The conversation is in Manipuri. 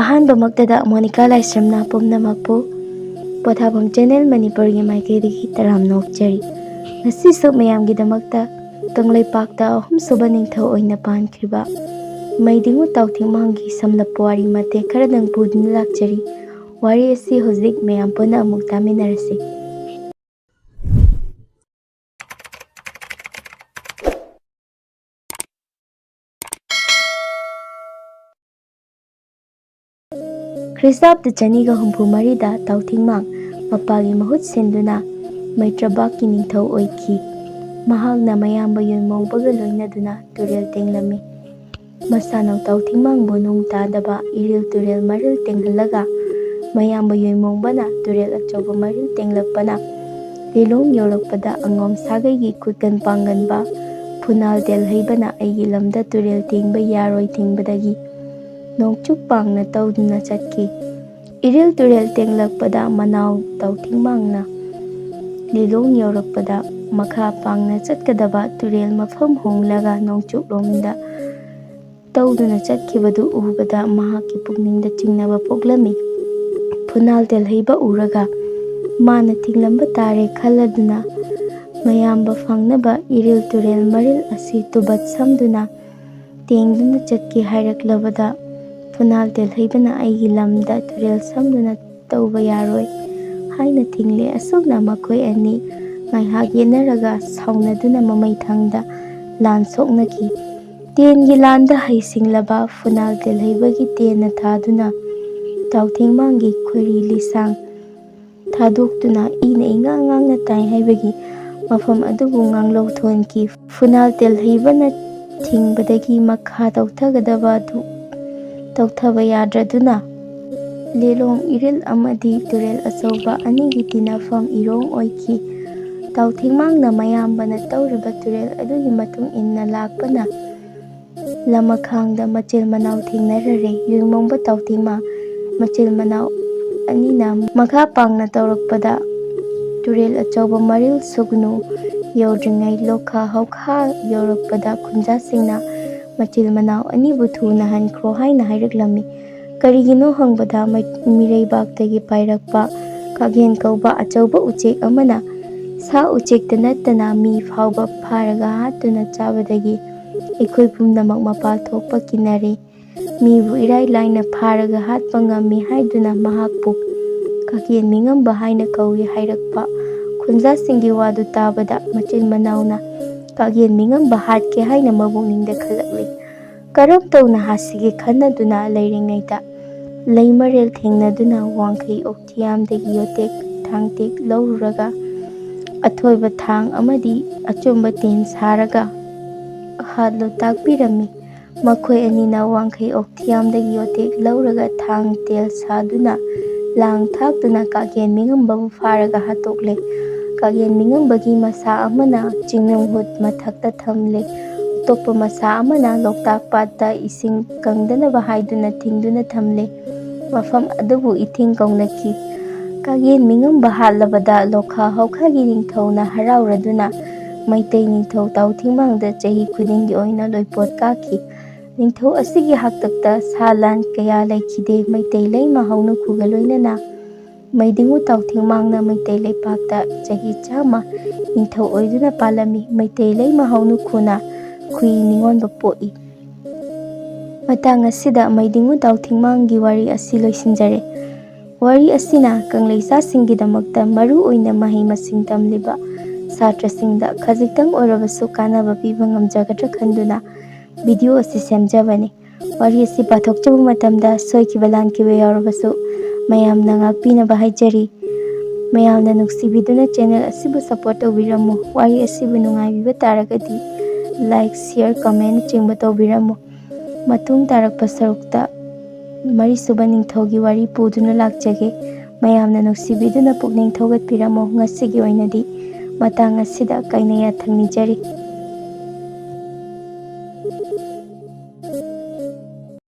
ꯑꯍꯥꯟꯕꯃꯛꯇꯗ ꯃꯣꯅꯤꯀꯥ ꯂꯥꯏꯁ꯭ꯔꯝꯅ ꯄꯨꯝꯅꯃꯛꯄꯨ ꯄꯣꯊꯥꯐꯝ ꯆꯦꯅꯦꯜ ꯃꯅꯤꯄꯨꯔꯒꯤ ꯃꯥꯏꯀꯩꯗꯒꯤ ꯇꯔꯥꯝꯅ ꯑꯣꯛꯆꯔꯤ꯫ ꯉꯁꯤꯁꯨ ꯃꯌꯥꯝꯒꯤꯗꯃꯛꯇ ꯀꯪꯂꯩꯄꯥꯛꯇ ꯑꯍꯨꯝꯁꯨꯕ ꯅꯤꯡꯊꯧ ꯑꯣꯏꯅ ꯄꯥꯟꯈꯤꯕ ꯃꯩꯗꯤꯡꯉꯨ ꯇꯥꯎꯊꯤꯡꯃꯥꯡꯒꯤ ꯁꯝꯂꯞꯄ ꯋꯥꯔꯤ ꯃꯇꯦꯛ ꯈꯔꯗꯪ ꯄꯨꯗꯨꯅ ꯂꯥꯛꯆꯔꯤ꯫ ꯋꯥꯔꯤ ꯑꯁꯤ ꯍꯧꯖꯤꯛ ꯃꯌꯥꯝ ꯄꯨꯟꯅ ꯑꯃꯨꯛ ꯇꯥꯃꯤꯟꯅꯔꯁꯤ꯫ ꯈ꯭ꯔꯤꯁ꯭ꯇꯥꯕꯇ 264ꯗ ꯇꯥꯎꯊꯤꯡꯃꯥꯡ ꯃꯄꯥꯒꯤ ꯃꯍꯨꯠ ꯁꯤꯟꯗꯨꯅ ꯃꯩꯇ꯭ꯔꯕꯥꯛꯀꯤ ꯅꯤꯡꯊꯧ ꯑꯣꯏꯈꯤ꯫ ꯃꯍꯥꯛꯅ ꯃꯌꯥꯝꯕ ꯌꯣꯏꯃꯧꯕꯒ ꯂꯣꯏꯅꯗꯨꯅ ꯇꯨꯔꯦꯜ ꯇꯦꯡꯂꯝꯃꯤ꯫ ꯃꯁꯥꯅꯧ ꯇꯥꯎꯊꯤꯡꯃꯥꯡꯕꯨ ꯅꯨꯡ ꯇꯥꯗꯕ ꯏꯔꯤꯜ ꯇꯨꯔꯦꯜ ꯃꯔꯤꯜ ꯇꯦꯡꯍꯜꯂꯒ ꯃꯌꯥꯝꯕ ꯌꯣꯏꯃꯧꯕꯅ ꯇꯨꯔꯦꯜ ꯑꯆꯧꯕ ꯃꯔꯤꯜ ꯇꯦꯡꯂꯛꯄꯅ ꯂꯤꯂꯣꯡ ꯌꯧꯔꯛꯄꯗ ꯑꯉꯣꯝ ꯁꯥꯒꯩꯒꯤ ꯈꯨꯠꯀꯟ ꯄꯥꯡꯒꯟꯕ ꯐꯨꯅꯥꯜ ꯇꯦꯜꯍꯩꯕꯅ ꯑꯩꯒꯤ ꯂꯝꯗ ꯇꯨꯔꯦꯜ ꯇꯦꯡꯕ ꯌꯥꯔꯣꯏ ꯊꯤꯡꯕꯗꯒꯤ ꯅꯣꯡꯆꯨꯞ ꯄꯥꯡꯅ ꯇꯧꯗꯨꯅ ꯆꯠꯈꯤ꯫ ꯏꯔꯤꯜ ꯇꯨꯔꯦꯜ ꯇꯦꯡꯂꯛꯄꯗ ꯃꯅꯥꯎ ꯇꯥꯎꯊꯤꯡꯃꯥꯡꯅ ꯂꯤꯂꯣꯡ ꯌꯧꯔꯛꯄꯗ ꯃꯈꯥ ꯄꯥꯡꯅ ꯆꯠꯀꯗꯕ ꯇꯨꯔꯦꯜ ꯃꯐꯝ ꯍꯣꯡꯂꯒ ꯅꯣꯡꯆꯨꯞꯂꯣꯝꯗ ꯇꯧꯗꯨꯅ ꯆꯠꯈꯤꯕꯗꯨ ꯎꯕꯗ ꯃꯍꯥꯛꯀꯤ ꯄꯨꯛꯅꯤꯡꯗ ꯆꯤꯡꯅꯕ ꯄꯣꯛꯂꯝꯃꯤ꯫ ꯐꯨꯅꯥꯜ ꯇꯦꯜꯍꯩꯕ ꯎꯔꯒ ꯃꯥꯅ ꯊꯤꯡꯂꯝꯕ ꯇꯥꯔꯦ ꯈꯜꯂꯗꯨꯅ ꯃꯌꯥꯝꯕ ꯐꯪꯅꯕ ꯏꯔꯤꯜ ꯇꯨꯔꯦꯜ ꯃꯔꯤꯜ ꯑꯁꯤ ꯇꯨꯕꯠ ꯁꯝꯗꯨꯅ ꯇꯦꯡꯗꯨꯅ ꯆꯠꯀꯦ ꯍꯥꯏꯔꯛꯂꯕꯗ ꯐꯨꯅꯥꯜ ꯇꯦꯜꯍꯩꯕꯅ ꯑꯩꯒꯤ ꯂꯝꯗ ꯇꯨꯔꯦꯜ ꯁꯝꯗꯨꯅ ꯇꯧꯕ ꯌꯥꯔꯣꯏ ꯍꯥꯏꯅ ꯊꯤꯡꯂꯦ꯫ ꯑꯁꯨꯝꯅ ꯃꯈꯣꯏ ꯑꯅꯤ ꯉꯥꯏꯍꯥꯛ ꯌꯦꯠꯅꯔꯒ ꯁꯥꯎꯅꯗꯨꯅ ꯃꯃꯩꯊꯪꯗ ꯂꯥꯟ ꯁꯣꯛꯅꯈꯤ꯫ ꯇꯦꯟꯒꯤ ꯂꯥꯟꯗ ꯍꯩꯁꯤꯡꯂꯕ ꯐꯨꯅꯥꯜ ꯇꯦꯜꯍꯩꯕꯒꯤ ꯇꯦꯟꯅ ꯊꯥꯗꯨꯅ ꯇꯥꯎꯊꯤꯡꯃꯥꯡꯒꯤ ꯈꯣꯏꯔꯤ ꯂꯤꯁꯥꯡ ꯊꯥꯗꯣꯛꯇꯨꯅ ꯏꯅ ꯏꯉꯥꯡ ꯉꯥꯡꯅ ꯇꯥꯏ ꯍꯥꯏꯕꯒꯤ ꯃꯐꯝ ꯑꯗꯨꯕꯨ ꯉꯥꯡꯂꯧꯊꯣꯟꯈꯤ꯫ ꯐꯨꯅꯥꯜ ꯇꯦꯜꯍꯩꯕꯅ ꯊꯤꯡꯕꯗꯒꯤ ꯃꯈꯥ ꯇꯧꯊꯒꯗꯕ ꯑꯗꯨ ꯇꯧꯊꯕ ꯌꯥꯗ꯭ꯔꯗꯨꯅ ꯂꯤꯂꯣꯡ ꯏꯔꯤꯜ ꯑꯃꯗꯤ ꯇꯨꯔꯦꯜ ꯑꯆꯧꯕ ꯑꯅꯤꯒꯤ ꯇꯤꯟꯅꯐꯝ ꯏꯔꯣꯡ ꯑꯣꯏꯈꯤ꯫ ꯇꯥꯎꯊꯤꯡꯃꯥꯡꯅ ꯃꯌꯥꯝꯕꯅ ꯇꯧꯔꯤꯕ ꯇꯨꯔꯦꯜ ꯑꯗꯨꯒꯤ ꯃꯇꯨꯡ ꯏꯟꯅ ꯂꯥꯛꯄꯅ ꯂꯃꯈꯥꯡꯗ ꯃꯆꯤꯜ ꯃꯅꯥꯎ ꯊꯦꯡꯅꯔꯔꯦ꯫ ꯌꯣꯏꯃꯧꯕ ꯇꯥꯎꯊꯤꯡꯃꯥꯡ ꯃꯆꯤꯜ ꯃꯅꯥꯎ ꯑꯅꯤꯅ ꯃꯈꯥ ꯄꯥꯡꯅ ꯇꯧꯔꯛꯄꯗ ꯇꯨꯔꯦꯜ ꯑꯆꯧꯕ ꯃꯔꯤꯜ ꯁꯨꯒꯅꯨ ꯌꯧꯗ꯭ꯔꯤꯉꯩ ꯂꯣꯛꯈꯥ ꯍꯧꯈꯥ ꯌꯧꯔꯛꯄꯗ ꯈꯨꯟꯖꯥꯁꯤꯡꯅ ꯃꯆꯤꯜ ꯃꯅꯥꯎ ꯑꯅꯤꯕꯨ ꯊꯨꯅ ꯍꯟꯈ꯭ꯔꯣ ꯍꯥꯏꯅ ꯍꯥꯏꯔꯛꯂꯝꯃꯤ꯫ ꯀꯔꯤꯒꯤꯅꯣ ꯍꯪꯕꯗ ꯃꯤꯔꯩꯕꯥꯛꯇꯒꯤ ꯄꯥꯏꯔꯛꯄ ꯀꯥꯒꯦꯟ ꯀꯧꯕ ꯑꯆꯧꯕ ꯎꯆꯦꯛ ꯑꯃꯅ ꯁꯥ ꯎꯆꯦꯛꯇ ꯅꯠꯇꯅ ꯃꯤ ꯐꯥꯎꯕ ꯐꯥꯔꯒ ꯍꯥꯠꯇꯨꯅ ꯆꯥꯕꯗꯒꯤ ꯑꯩꯈꯣꯏ ꯄꯨꯝꯅꯃꯛ ꯃꯄꯥꯜ ꯊꯣꯛꯄ ꯀꯤꯅꯔꯦ꯫ ꯃꯤꯕꯨ ꯏꯔꯥꯏ ꯂꯥꯏꯅ ꯐꯥꯔꯒ ꯍꯥꯠꯄ ꯉꯝꯃꯤ ꯍꯥꯏꯗꯨꯅ ꯃꯍꯥꯛꯄꯨ ꯀꯥꯒꯦꯟ ꯃꯤꯉꯝꯕ ꯍꯥꯏꯅ ꯀꯧꯏ ꯍꯥꯏꯔꯛꯄ ꯈꯨꯟꯖꯥꯁꯤꯡꯒꯤ ꯋꯥꯗꯨ ꯇꯥꯕꯗ ꯃꯆꯤꯜ ꯃꯅꯥꯎꯅ ꯀꯥꯒꯦꯟ ꯃꯤꯉꯝꯕ ꯍꯥꯠꯀꯦ ꯍꯥꯏꯅ ꯃꯕꯨꯛꯅꯤꯡꯗ ꯈꯜꯂꯛꯂꯤ꯫ ꯀꯔꯝ ꯇꯧꯅ ꯍꯥꯠꯁꯤꯒꯦ ꯈꯟꯅꯗꯨꯅ ꯂꯩꯔꯤꯉꯩꯗ ꯂꯩꯃꯔꯦꯜ ꯊꯦꯡꯅꯗꯨꯅ ꯋꯥꯡꯈꯩ ꯑꯣꯛꯊꯤꯌꯥꯝꯗꯒꯤ ꯌꯣꯇꯦꯛ ꯊꯥꯡꯇꯦꯛ ꯂꯧꯔꯨꯔꯒ ꯑꯊꯣꯏꯕ ꯊꯥꯡ ꯑꯃꯗꯤ ꯑꯆꯨꯝꯕ ꯇꯦꯟ ꯁꯥꯔꯒ ꯍꯥꯠꯂꯨ ꯇꯥꯛꯄꯤꯔꯝꯃꯤ꯫ ꯃꯈꯣꯏ ꯑꯅꯤꯅ ꯋꯥꯡꯈꯩ ꯑꯣꯛꯊꯤꯌꯥꯝꯗꯒꯤ ꯌꯣꯇꯦꯛ ꯂꯧꯔꯒ ꯊꯥꯡ ꯇꯦꯜ ꯁꯥꯗꯨꯅ ꯂꯥꯡ ꯊꯥꯛꯇꯨꯅ ꯀꯥꯒꯦꯟ ꯃꯤꯉꯝꯕꯕꯨ ꯐꯥꯔꯒ ꯍꯥꯠꯇꯣꯛꯂꯦ꯫ ꯀꯥꯒꯦꯟ ꯃꯤꯉꯝꯕꯒꯤ ꯃꯁꯥ ꯑꯃꯅ ꯆꯤꯡꯅꯨꯡꯍꯨꯠ ꯃꯊꯛꯇ ꯊꯝꯂꯦ꯫ ꯑꯇꯣꯞꯄ ꯃꯁꯥ ꯑꯃꯅ ꯂꯣꯛꯇꯥꯛ ꯄꯥꯠꯇ ꯏꯁꯤꯡ ꯀꯪꯗꯅꯕ ꯍꯥꯏꯗꯨꯅ ꯊꯤꯡꯗꯨꯅ ꯊꯝꯂꯦ꯫ ꯃꯐꯝ ꯑꯗꯨꯕꯨ ꯏꯊꯤꯡ ꯀꯧꯅꯈꯤ꯫ ꯀꯥꯒꯦꯟ ꯃꯤꯉꯝꯕ ꯍꯥꯠꯂꯕꯗ ꯂꯣꯛꯈꯥ ꯍꯧꯈꯥꯒꯤ ꯅꯤꯡꯊꯧꯅ ꯍꯔꯥꯎꯔꯗꯨꯅ ꯃꯩꯇꯩ ꯅꯤꯡꯊꯧ ꯇꯥꯎꯊꯤꯡꯃꯥꯡꯗ ꯆꯍꯤ ꯈꯨꯗꯤꯡꯒꯤ ꯑꯣꯏꯅ ꯂꯣꯏꯄꯣꯠ ꯀꯥꯈꯤ꯫ ꯅꯤꯡꯊꯧ ꯑꯁꯤꯒꯤ ꯍꯥꯛꯇꯛꯇ ꯁꯥ ꯂꯥꯟ ꯀꯌꯥ ꯂꯩꯈꯤꯗꯦ꯫ ꯃꯩꯇꯩ ꯂꯩꯃ ꯍꯧꯅꯈꯨꯒ ꯂꯣꯏꯅꯅ ꯃꯩꯗꯤꯡꯉꯨ ꯇꯥꯎꯊꯤꯡꯃꯥꯡꯅ ꯃꯩꯇꯩ ꯂꯩꯄꯥꯛꯇ ꯆꯍꯤ 100 ꯅꯤꯡꯊꯧ ꯑꯣꯏꯗꯨꯅ ꯄꯥꯜꯂꯝꯃꯤ꯫ ꯃꯩꯇꯩ ꯂꯩꯃ ꯍꯧꯅꯈꯨꯅ ꯈꯨꯏ ꯅꯤꯉꯣꯟꯕ ꯄꯣꯛꯏ꯫ ꯃꯇꯥꯡ ꯑꯁꯤꯗ ꯃꯩꯗꯤꯡꯉꯨ ꯇꯥꯎꯊꯤꯡꯃꯥꯡꯒꯤ ꯋꯥꯔꯤ ꯑꯁꯤ ꯂꯣꯏꯁꯤꯟꯖꯔꯦ꯫ ꯋꯥꯔꯤ ꯑꯁꯤꯅ ꯀꯪꯂꯩꯆꯥꯁꯤꯡꯒꯤꯗꯃꯛꯇ ꯃꯔꯨ ꯑꯣꯏꯅ ꯃꯍꯩ ꯃꯁꯤꯡ ꯇꯝꯂꯤꯕ ꯁꯥꯇ꯭ꯔꯁꯤꯡꯗ ꯈꯖꯤꯛꯇꯪ ꯑꯣꯏꯔꯕꯁꯨ ꯀꯥꯟꯅꯕ ꯄꯤꯕ ꯉꯝꯖꯒꯗ꯭ꯔꯥ ꯈꯟꯗꯨꯅ ꯚꯤꯗꯤꯑꯣ ꯑꯁꯤ ꯁꯦꯝꯖꯕꯅꯤ꯫ ꯋꯥꯔꯤ ꯑꯁꯤ ꯄꯥꯊꯣꯛꯆꯕ ꯃꯇꯝꯗ ꯁꯣꯏꯈꯤꯕ ꯂꯥꯟꯈꯤꯕ ꯌꯥꯎꯔꯕꯁꯨ ꯃꯌꯥꯝꯅ ꯉꯥꯛꯄꯤꯅꯕ ꯍꯥꯏꯖꯔꯤ꯫ ꯃꯌꯥꯝꯅ ꯅꯨꯡꯁꯤꯕꯤꯗꯨꯅ ꯆꯦꯅꯦꯜ ꯑꯁꯤꯕꯨ ꯁꯄꯣꯔꯠ ꯇꯧꯕꯤꯔꯝꯃꯨ꯫ ꯋꯥꯔꯤ ꯑꯁꯤꯕꯨ ꯅꯨꯡꯉꯥꯏꯕꯤꯕ ꯇꯥꯔꯒꯗꯤ ꯂꯥꯏꯛ ꯁꯤꯌꯔ ꯀꯃꯦꯟꯅꯆꯤꯡꯕ ꯇꯧꯕꯤꯔꯝꯃꯨ꯫ ꯃꯇꯨꯡ ꯇꯥꯔꯛꯄ ꯁꯔꯨꯛꯇ ꯃꯔꯤꯁꯨꯕ ꯅꯤꯡꯊꯧꯒꯤ ꯋꯥꯔꯤ ꯄꯨꯗꯨꯅ ꯂꯥꯛꯆꯒꯦ꯫ ꯃꯌꯥꯝꯅ ꯅꯨꯡꯁꯤꯕꯤꯗꯨꯅ ꯄꯨꯛꯅꯤꯡ ꯊꯧꯒꯠꯄꯤꯔꯝꯃꯨ꯫ ꯉꯁꯤꯒꯤ ꯑꯣꯏꯅꯗꯤ ꯃꯇꯥꯡ ꯑꯁꯤꯗ ꯀꯥꯏꯅ ꯌꯥꯊꯪ ꯅꯤꯖꯔꯤ꯫